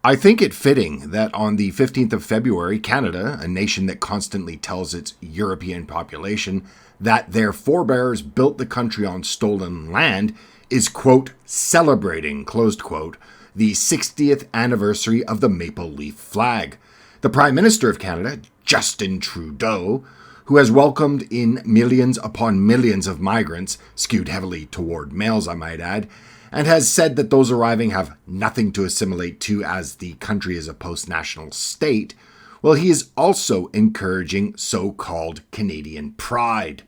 I think it fitting that on the 15th of February, Canada, a nation that constantly tells its European population that their forebears built the country on stolen land, is, quote, celebrating, closed quote, the 60th anniversary of the maple leaf flag. The Prime Minister of Canada, Justin Trudeau, who has welcomed in millions upon millions of migrants, skewed heavily toward males, I might add, and has said that those arriving have nothing to assimilate to as the country is a post-national state, well, he is also encouraging so-called Canadian pride.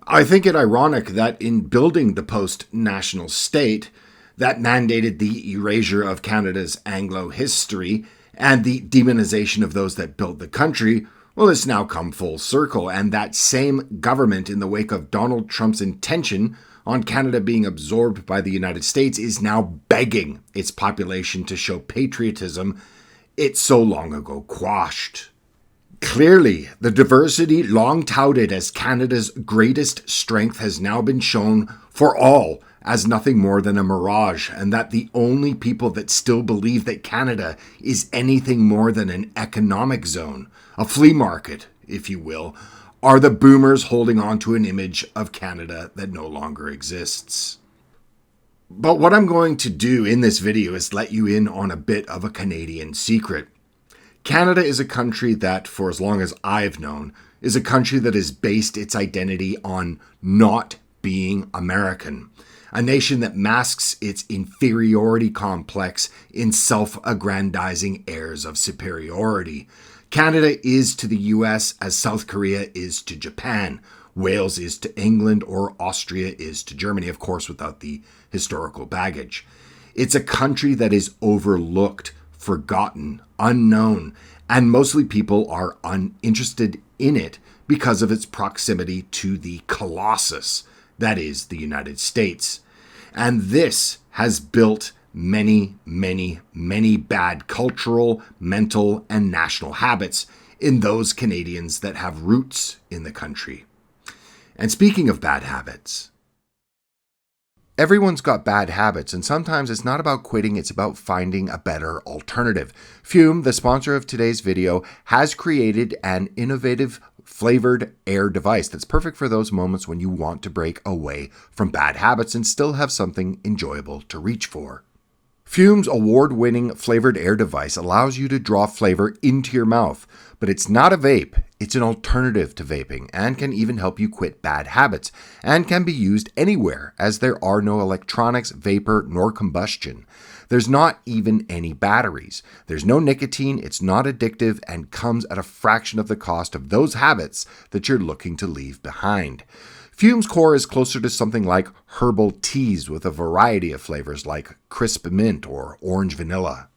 I think it ironic that in building the post-national state that mandated the erasure of Canada's Anglo history and the demonization of those that built the country, well, it's now come full circle, and that same government, in the wake of Donald Trump's intention on Canada being absorbed by the United States, is now begging its population to show patriotism it so long ago quashed. Clearly, the diversity long touted as Canada's greatest strength has now been shown for all as nothing more than a mirage, and that the only people that still believe that Canada is anything more than an economic zone, a flea market, if you will, are the boomers holding on to an image of Canada that no longer exists. But what I'm going to do in this video is let you in on a bit of a Canadian secret. Canada is a country that, for as long as I've known, is a country that has based its identity on not being American. A nation that masks its inferiority complex in self-aggrandizing airs of superiority. Canada is to the US as South Korea is to Japan, Wales is to England, or Austria is to Germany, of course, without the historical baggage. It's a country that is overlooked, forgotten, unknown, and mostly people are uninterested in it because of its proximity to the colossus that is the United States. And this has built many, many, many bad cultural, mental, and national habits in those Canadians that have roots in the country. And speaking of bad habits, everyone's got bad habits, and sometimes it's not about quitting, it's about finding a better alternative. Fume, the sponsor of today's video, has created an innovative flavored air device that's perfect for those moments when you want to break away from bad habits and still have something enjoyable to reach for. Fume's award-winning flavored air device allows you to draw flavor into your mouth, but it's not a vape, it's an alternative to vaping and can even help you quit bad habits and can be used anywhere as there are no electronics, vapor, nor combustion. There's not even any batteries. There's no nicotine, it's not addictive, and comes at a fraction of the cost of those habits that you're looking to leave behind. Fume's core is closer to something like herbal teas with a variety of flavors like crisp mint or orange vanilla.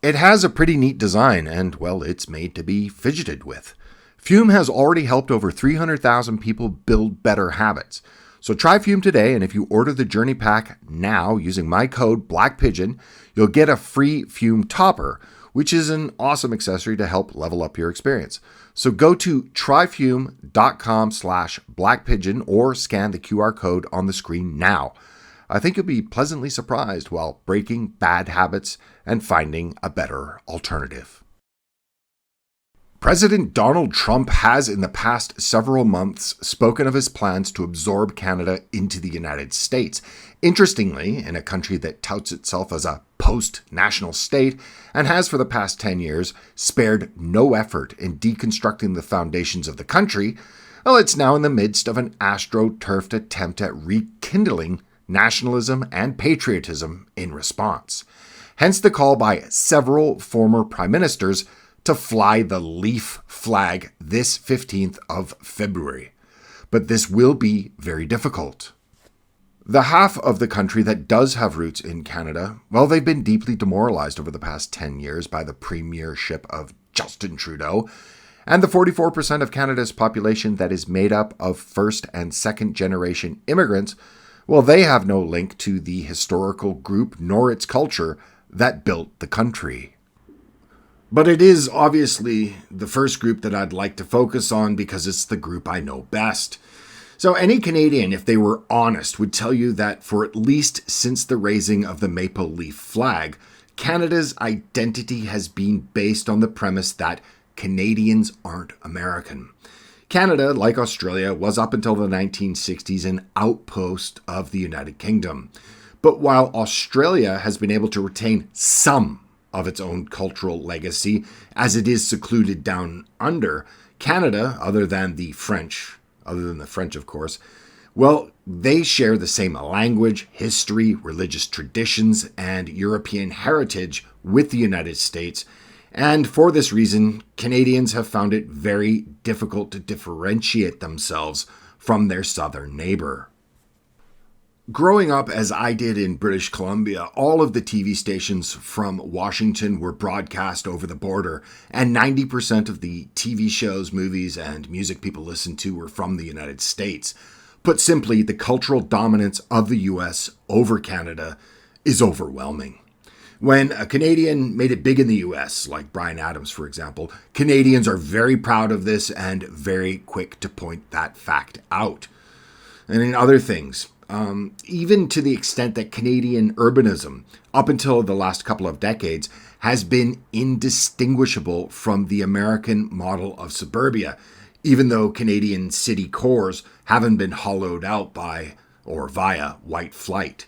It has a pretty neat design and, well, it's made to be fidgeted with. Fume has already helped over 300,000 people build better habits. So try Fume today, and if you order the Journey Pack now using my code BLACKPIGEON, you'll get a free Fume topper, which is an awesome accessory to help level up your experience. So go to tryfume.com/blackpigeon or scan the QR code on the screen now. I think you'll be pleasantly surprised while breaking bad habits and finding a better alternative. President Donald Trump has in the past several months spoken of his plans to absorb Canada into the United States. Interestingly, in a country that touts itself as a post-national state and has for the past 10 years spared no effort in deconstructing the foundations of the country, well, it's now in the midst of an astroturfed attempt at rekindling nationalism and patriotism in response. Hence the call by several former prime ministers to fly the leaf flag this 15th of February. But this will be very difficult. The half of the country that does have roots in Canada, well, they've been deeply demoralized over the past 10 years by the premiership of Justin Trudeau, and the 44% of Canada's population that is made up of first and second generation immigrants, well, they have no link to the historical group nor its culture that built the country. But it is obviously the first group that I'd like to focus on because it's the group I know best. So any Canadian, if they were honest, would tell you that for at least since the raising of the maple leaf flag, Canada's identity has been based on the premise that Canadians aren't American. Canada, like Australia, was up until the 1960s an outpost of the United Kingdom. But while Australia has been able to retain some of its own cultural legacy, as it is secluded down under, Canada, other than the French, of course, well, they share the same language, history, religious traditions, and European heritage with the United States. And for this reason, Canadians have found it very difficult to differentiate themselves from their southern neighbor. Growing up as I did in British Columbia, all of the TV stations from Washington were broadcast over the border, and 90% of the TV shows, movies, and music people listened to were from the United States. Put simply, the cultural dominance of the US over Canada is overwhelming. When a Canadian made it big in the US, like Bryan Adams, for example, Canadians are very proud of this and very quick to point that fact out. And in other things, even to the extent that Canadian urbanism, up until the last couple of decades, has been indistinguishable from the American model of suburbia, even though Canadian city cores haven't been hollowed out by or via white flight.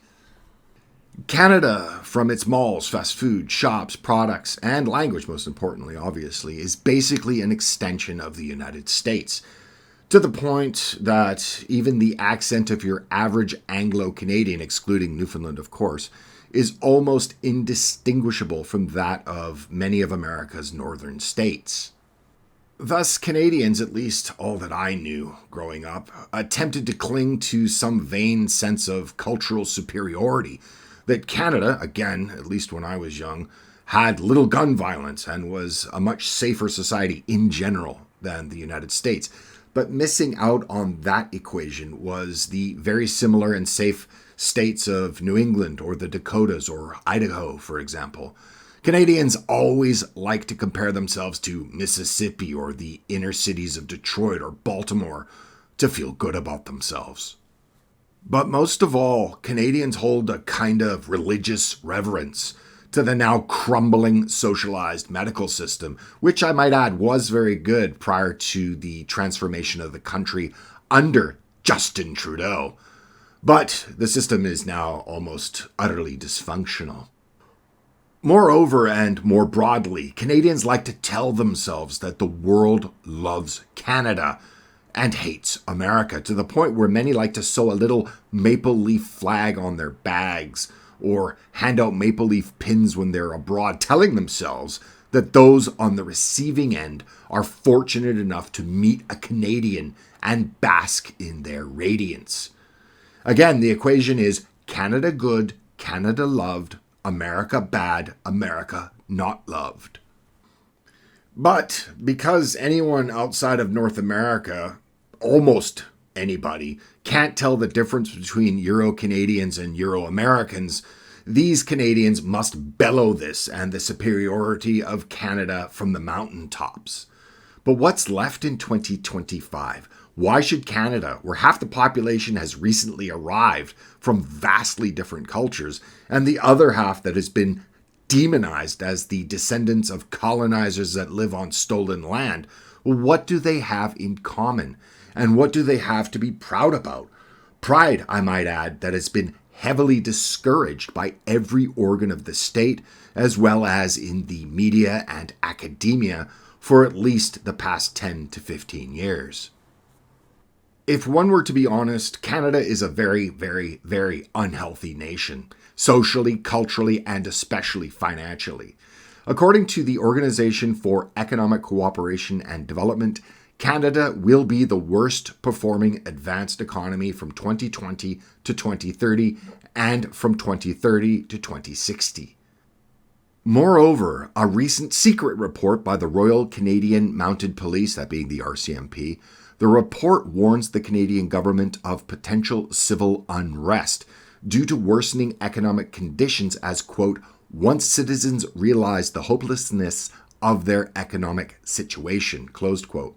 Canada, from its malls, fast food, shops, products, and language, most importantly, obviously, is basically an extension of the United States, to the point that even the accent of your average Anglo-Canadian, excluding Newfoundland, of course, is almost indistinguishable from that of many of America's northern states. Thus, Canadians, at least all that I knew growing up, attempted to cling to some vain sense of cultural superiority, that Canada, again, at least when I was young, had little gun violence and was a much safer society in general than the United States. But missing out on that equation was the very similar and safe states of New England or the Dakotas or Idaho, for example. Canadians always like to compare themselves to Mississippi or the inner cities of Detroit or Baltimore to feel good about themselves. But most of all, Canadians hold a kind of religious reverence to the now crumbling socialized medical system, which I might add was very good prior to the transformation of the country under Justin Trudeau. But the system is now almost utterly dysfunctional. Moreover, and more broadly, Canadians like to tell themselves that the world loves Canada and hates America, to the point where many like to sew a little maple leaf flag on their bags or hand out maple leaf pins when they're abroad, telling themselves that those on the receiving end are fortunate enough to meet a Canadian and bask in their radiance. Again, the equation is Canada good, Canada loved, America bad, America not loved. But because anyone outside of North America, almost anybody, can't tell the difference between Euro-Canadians and Euro-Americans, these Canadians must bellow this and the superiority of Canada from the mountaintops. But what's left in 2025? Why should Canada, where half the population has recently arrived from vastly different cultures, and the other half that has been demonized as the descendants of colonizers that live on stolen land, what do they have in common? And what do they have to be proud about? Pride, I might add, that has been heavily discouraged by every organ of the state, as well as in the media and academia, for at least the past 10 to 15 years. If one were to be honest, Canada is a very, very, very unhealthy nation, socially, culturally, and especially financially. According to the Organization for Economic Cooperation and Development, Canada will be the worst performing advanced economy from 2020 to 2030 and from 2030 to 2060. Moreover, a recent secret report by the Royal Canadian Mounted Police, that being the RCMP, the report warns the Canadian government of potential civil unrest due to worsening economic conditions as, quote, once citizens realize the hopelessness of their economic situation, closed quote.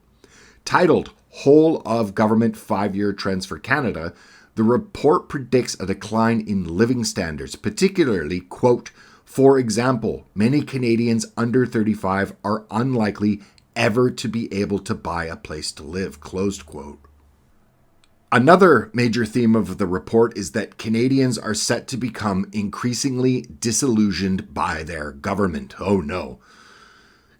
Titled Whole of Government 5-Year Trends for Canada, the report predicts a decline in living standards, particularly, quote, For example, many Canadians under 35 are unlikely ever to be able to buy a place to live, closed quote. Another major theme of the report is that Canadians are set to become increasingly disillusioned by their government. Oh no.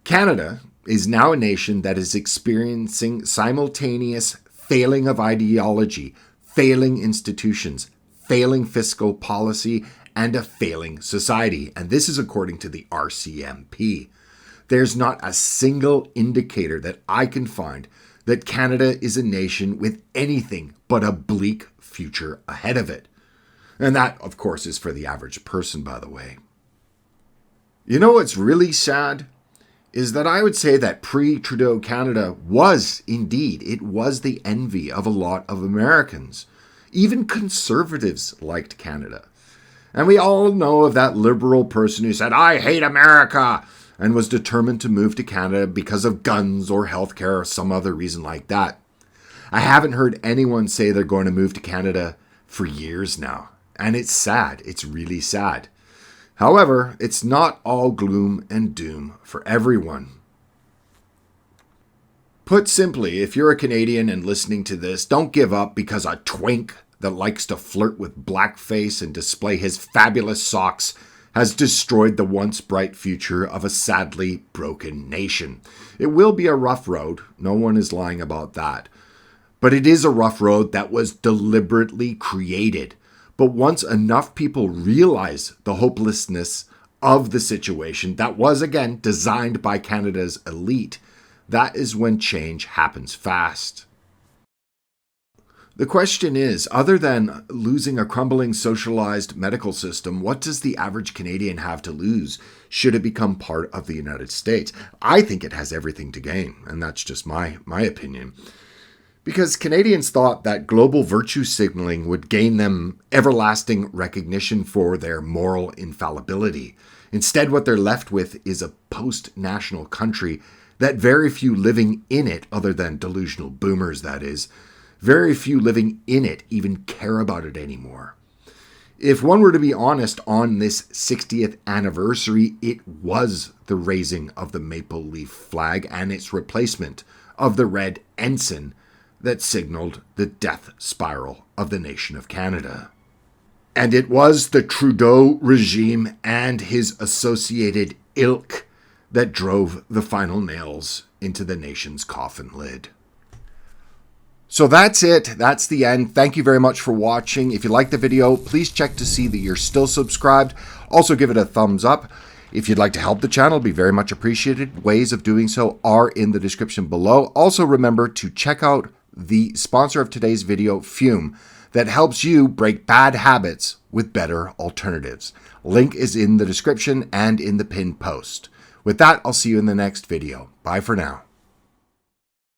Canada is now a nation that is experiencing simultaneous failing of ideology, failing institutions, failing fiscal policy, and a failing society. And this is according to the RCMP. There's not a single indicator that I can find that Canada is a nation with anything but a bleak future ahead of it. And that, of course, is for the average person, by the way. You know what's really sad? Is that I would say that pre-Trudeau Canada was, indeed, it was the envy of a lot of Americans. Even conservatives liked Canada. And we all know of that liberal person who said, "I hate America," and was determined to move to Canada because of guns or healthcare or some other reason like that. I haven't heard anyone say they're going to move to Canada for years now. And it's sad. It's really sad. However, it's not all gloom and doom for everyone. Put simply, if you're a Canadian and listening to this, don't give up because a twink that likes to flirt with blackface and display his fabulous socks has destroyed the once bright future of a sadly broken nation. It will be a rough road. No one is lying about that. But it is a rough road that was deliberately created. But once enough people realize the hopelessness of the situation that was, again, designed by Canada's elite, that is when change happens fast. The question is, other than losing a crumbling socialized medical system, what does the average Canadian have to lose should it become part of the United States? I think it has everything to gain, and that's just my opinion. Because Canadians thought that global virtue signaling would gain them everlasting recognition for their moral infallibility. Instead, what they're left with is a post-national country that very few living in it, other than delusional boomers that is, very few living in it even care about it anymore. If one were to be honest on this 60th anniversary, it was the raising of the maple leaf flag and its replacement of the red ensign that signaled the death spiral of the nation of Canada. And it was the Trudeau regime and his associated ilk that drove the final nails into the nation's coffin lid. So that's it. That's the end. Thank you very much for watching. If you liked the video, please check to see that you're still subscribed. Also give it a thumbs up. If you'd like to help the channel, it'd be very much appreciated. Ways of doing so are in the description below. Also remember to check out the sponsor of today's video, Fume, that helps you break bad habits with better alternatives. Link is in the description and in the pinned post. With that, I'll see you in the next video. Bye for now.